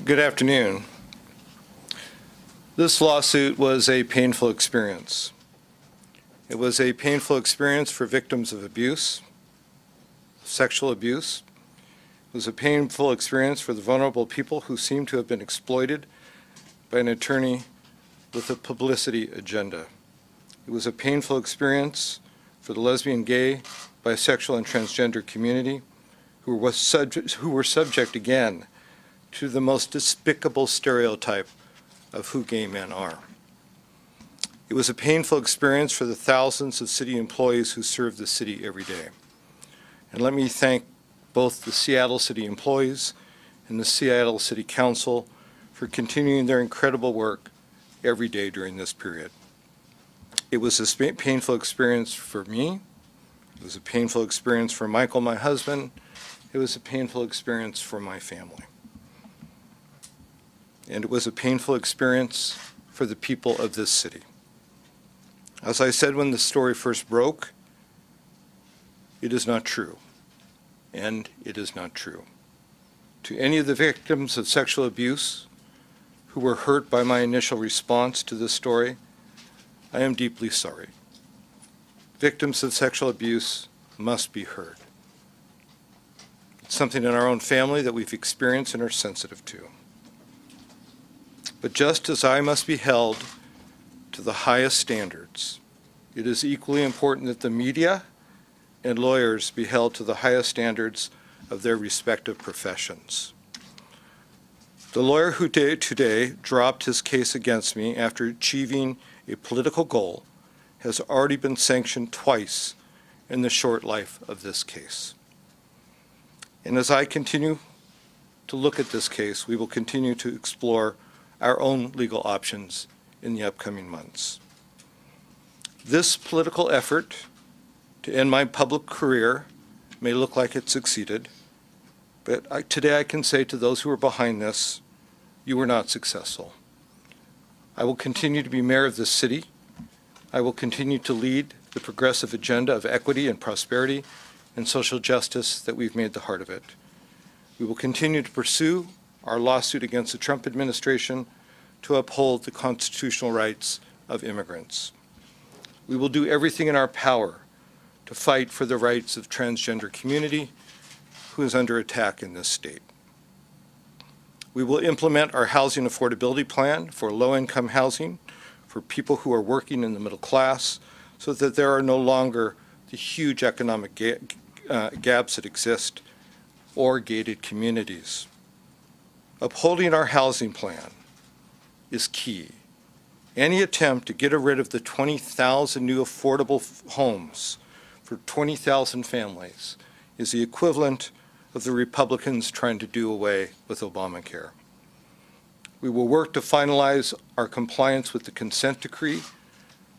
Good afternoon. This lawsuit was a painful experience. It was a painful experience for victims of abuse, sexual abuse. It was a painful experience for the vulnerable people who seem to have been exploited by an attorney with a publicity agenda. It was a painful experience for the lesbian, gay, bisexual, and transgender community who were subject again to the most despicable stereotype of who gay men are. It was a painful experience for the thousands of city employees who serve the city every day. And let me thank both the Seattle City employees and the Seattle City Council for continuing their incredible work every day during this period. It was a painful experience for me. It was a painful experience for Michael, my husband. It was a painful experience for my family. And it was a painful experience for the people of this city. As I said when the story first broke, it is not true, and it is not true. To any of the victims of sexual abuse who were hurt by my initial response to this story, I am deeply sorry. Victims of sexual abuse must be heard. It's something in our own family that we've experienced and are sensitive to. But just as I must be held to the highest standards, it is equally important that the media and lawyers be held to the highest standards of their respective professions. The lawyer who today dropped his case against me after achieving a political goal has already been sanctioned twice in the short life of this case. And as I continue to look at this case, we will continue to explore our own legal options in the upcoming months. This political effort to end my public career may look like it succeeded, but today I can say to those who are behind this, you were not successful. I will continue to be mayor of this city. I will continue to lead the progressive agenda of equity and prosperity and social justice that we've made the heart of it. We will continue to pursue our lawsuit against the Trump administration to uphold the constitutional rights of immigrants. We will do everything in our power to fight for the rights of transgender community who is under attack in this state. We will implement our housing affordability plan for low-income housing for people who are working in the middle class so that there are no longer the huge economic gaps that exist or gated communities. Upholding our housing plan is key. Any attempt to get rid of the 20,000 new affordable homes for 20,000 families is the equivalent of the Republicans trying to do away with Obamacare. We will work to finalize our compliance with the consent decree,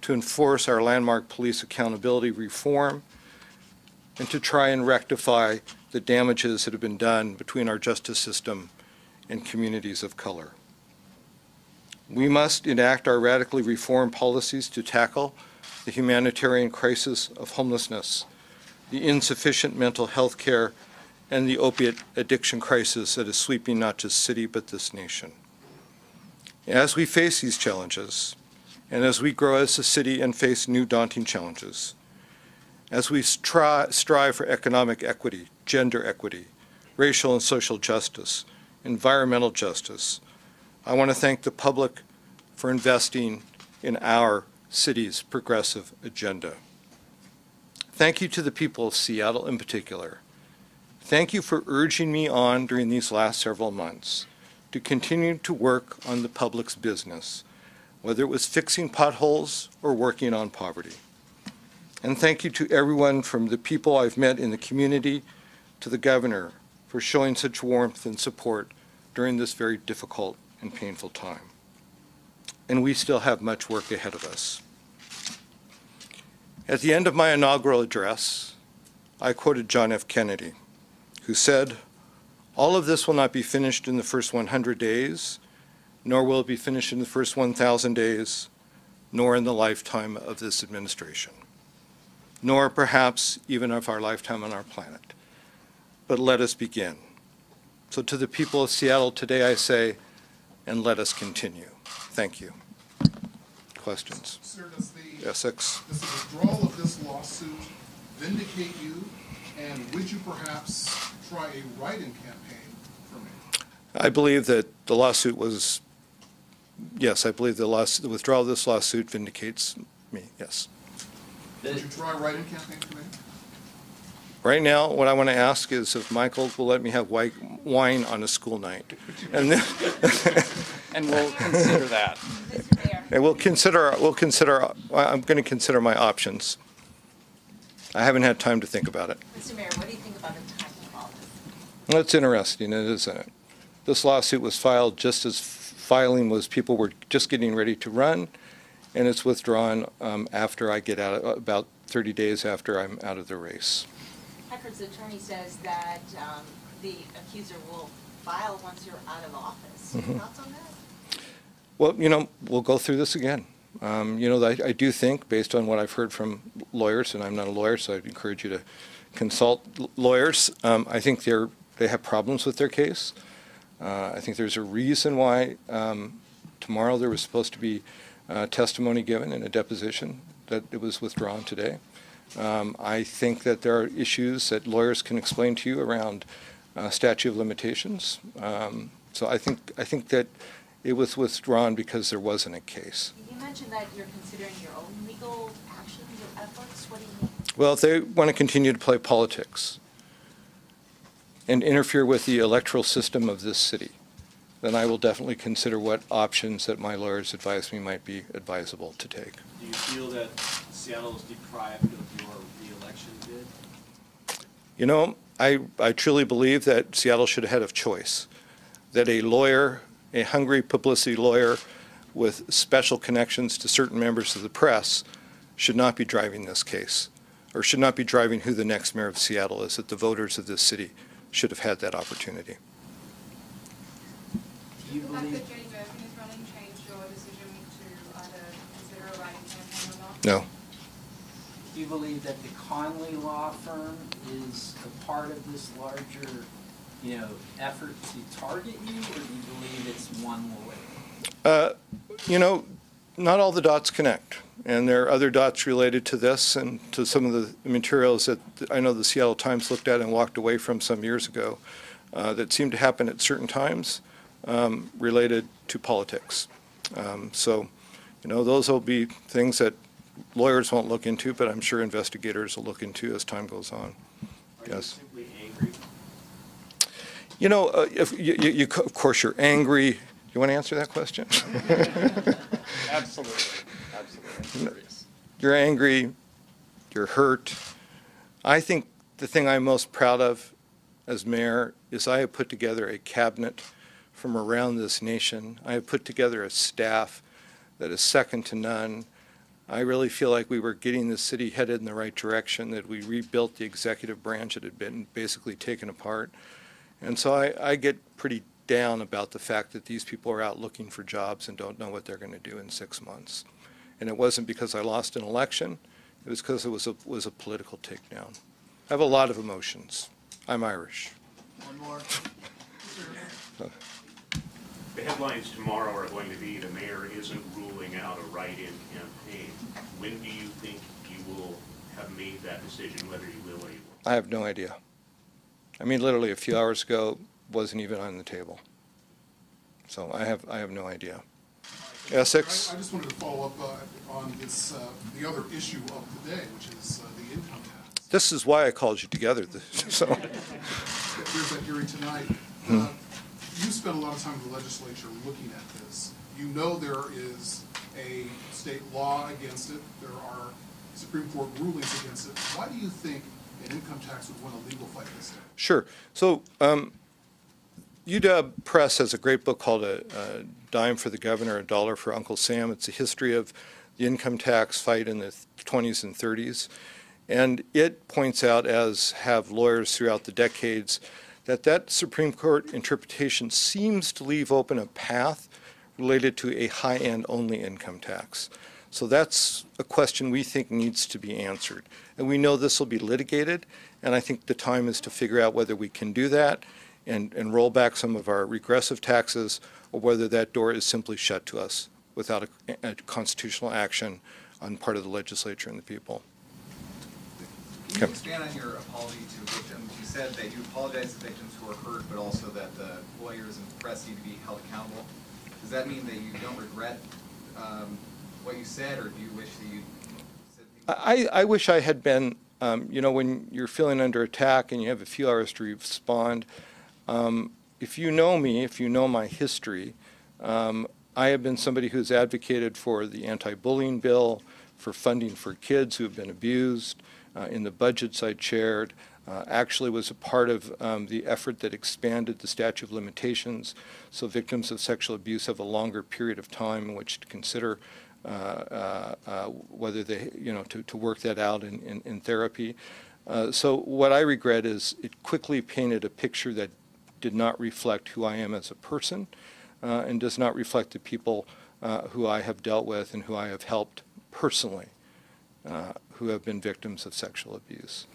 to enforce our landmark police accountability reform, and to try and rectify the damages that have been done between our justice system and communities of color. We must enact our radically reformed policies to tackle the humanitarian crisis of homelessness, the insufficient mental health care, and the opiate addiction crisis that is sweeping not just city but this nation. As we face these challenges, and as we grow as a city and face new daunting challenges, as we strive for economic equity, gender equity, racial and social justice, environmental justice, I want to thank the public for investing in our city's progressive agenda. Thank you to the people of Seattle in particular. Thank you for urging me on during these last several months to continue to work on the public's business, whether it was fixing potholes or working on poverty. And thank you to everyone from the people I've met in the community to the governor for showing such warmth and support during this very difficult and painful time. And we still have much work ahead of us. At the end of my inaugural address, I quoted John F. Kennedy, who said, "All of this will not be finished in the first 100 days, nor will it be finished in the first 1,000 days, nor in the lifetime of this administration, nor perhaps even of our lifetime on our planet. But let us begin. So to the people of Seattle today, I say, and let us continue. Thank you. Questions? Sir, does the Essex? withdrawal of this lawsuit vindicate you, and would you perhaps try a write-in campaign for me? I believe that the lawsuit was, yes, I believe the withdrawal of this lawsuit vindicates me, yes. Would you try a write-in campaign for me? Right now, what I want to ask is if Michael will let me have wine on a school night. And then And we'll consider that. Mr. Mayor. and I'm going to consider my options. I haven't had time to think about it. Mr. Mayor, what do you think about the timing of all this? Well, it's interesting, isn't it? This lawsuit was filed just as filing was, people were just getting ready to run, and it's withdrawn after I get out, about 30 days after I'm out of the race. Heckard's attorney says that the accuser will file once you're out of office. Mm-hmm. Thoughts on that? Well, we'll go through this again. I do think, based on what I've heard from lawyers, and I'm not a lawyer, so I'd encourage you to consult lawyers. I think they have problems with their case. I think there's a reason why tomorrow there was supposed to be testimony given in a deposition, that it was withdrawn today. I think that there are issues that lawyers can explain to you around statute of limitations. So I think that it was withdrawn because there wasn't a case. You mentioned that you're considering your own legal actions or efforts. What do you mean? Well, if they want to continue to play politics and interfere with the electoral system of this city, then I will definitely consider what options that my lawyers advise me might be advisable to take. Do you feel that Seattle is deprived of your re-election bid? I truly believe that Seattle should have had a choice, that a lawyer, a hungry publicity lawyer with special connections to certain members of the press should not be driving this case, or should not be driving who the next mayor of Seattle is, that the voters of this city should have had that opportunity. Do you believe that Jenny Durkin is running changed your decision to either consider a writing campaign or not? No. Do you believe that the Conley law firm is a part of this larger, effort to target you, or do you believe it's one lawyer? Not all the dots connect, and there are other dots related to this and to some of the materials that I know the Seattle Times looked at and walked away from some years ago that seemed to happen at certain times related to politics. Those will be things that lawyers won't look into, but I'm sure investigators will look into as time goes on. Are Yes. you simply angry? Of course, you're angry. You want to answer that question? Absolutely. I'm serious. You're angry. You're hurt. I think the thing I'm most proud of as mayor is I have put together a cabinet from around this nation. I have put together a staff that is second to none. I really feel like we were getting the city headed in the right direction, that we rebuilt the executive branch that had been basically taken apart. And so I get pretty down about the fact that these people are out looking for jobs and don't know what they're going to do in 6 months. And it wasn't because I lost an election. It was because it was a political takedown. I have a lot of emotions. I'm Irish. One more. The headlines tomorrow are going to be the mayor isn't ruling out a write-in campaign. When do you think you will have made that decision, whether you will or you won't? I have no idea. I mean, literally a few hours ago, wasn't even on the table. So I have no idea. Essex? I just wanted to follow up on this, the other issue of the day, which is the income tax. This is why I called you together. So There's that hearing tonight. You spent a lot of time in the legislature looking at this. You know there is a state law against it. There are Supreme Court rulings against it. Why do you think an income tax would win a legal fight this day? Sure. So UW Press has a great book called A Dime for the Governor, a Dollar for Uncle Sam. It's a history of the income tax fight in the 20s and 30s. And it points out, as have lawyers throughout the decades, that Supreme Court interpretation seems to leave open a path related to a high-end only income tax. So that's a question we think needs to be answered. And we know this will be litigated, and I think the time is to figure out whether we can do that and roll back some of our regressive taxes, or whether that door is simply shut to us without a constitutional action on part of the legislature and the people. Can you Okay. expand on your apology to victims? You said that you apologize to victims who are hurt, but also that the lawyers and press need to be held accountable. Does that mean that you don't regret what you said, or do you wish that you said things? I wish I had been, when you're feeling under attack and you have a few hours to respond, if you know me, if you know my history, I have been somebody who's advocated for the anti-bullying bill, for funding for kids who have been abused. In the budgets I chaired, actually was a part of the effort that expanded the statute of limitations, so victims of sexual abuse have a longer period of time in which to consider whether they, to work that out in therapy. So what I regret is it quickly painted a picture that did not reflect who I am as a person, and does not reflect the people who I have dealt with and who I have helped personally, who have been victims of sexual abuse.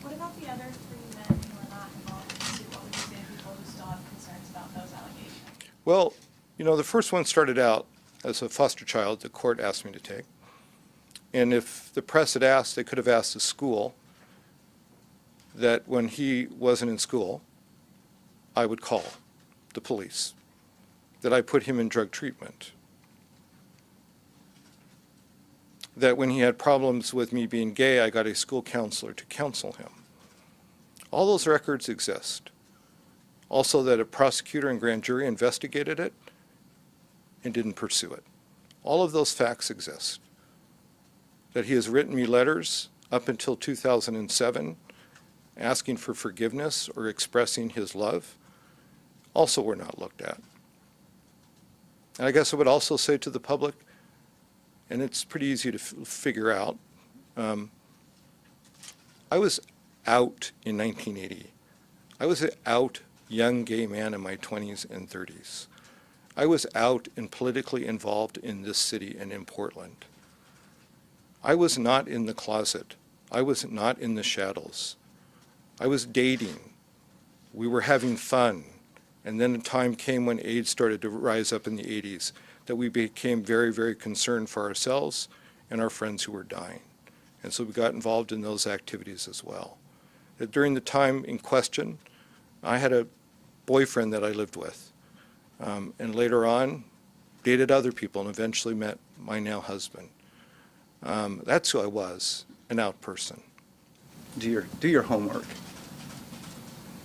What about the other 3 men who are not involved in the suit? What would you say to people who still have concerns about those allegations? Well, the first one started out as a foster child the court asked me to take. And if the press had asked, they could have asked the school that when he wasn't in school, I would call the police, that I put him in drug treatment, that when he had problems with me being gay, I got a school counselor to counsel him. All those records exist. Also that a prosecutor and grand jury investigated it and didn't pursue it. All of those facts exist. That he has written me letters up until 2007 asking for forgiveness or expressing his love also were not looked at. And I guess I would also say to the public, and it's pretty easy to figure out, I was out in 1980. I was an out young gay man in my 20s and 30s. I was out and politically involved in this city and in Portland. I was not in the closet. I was not in the shadows. I was dating. We were having fun. And then a time came when AIDS started to rise up in the 80s that we became very, very concerned for ourselves and our friends who were dying. And so we got involved in those activities as well. During the time in question, I had a boyfriend that I lived with. And later on, dated other people and eventually met my now husband. That's who I was, an out person. Do your homework.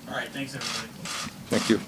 All right, thanks, everybody. Thank you.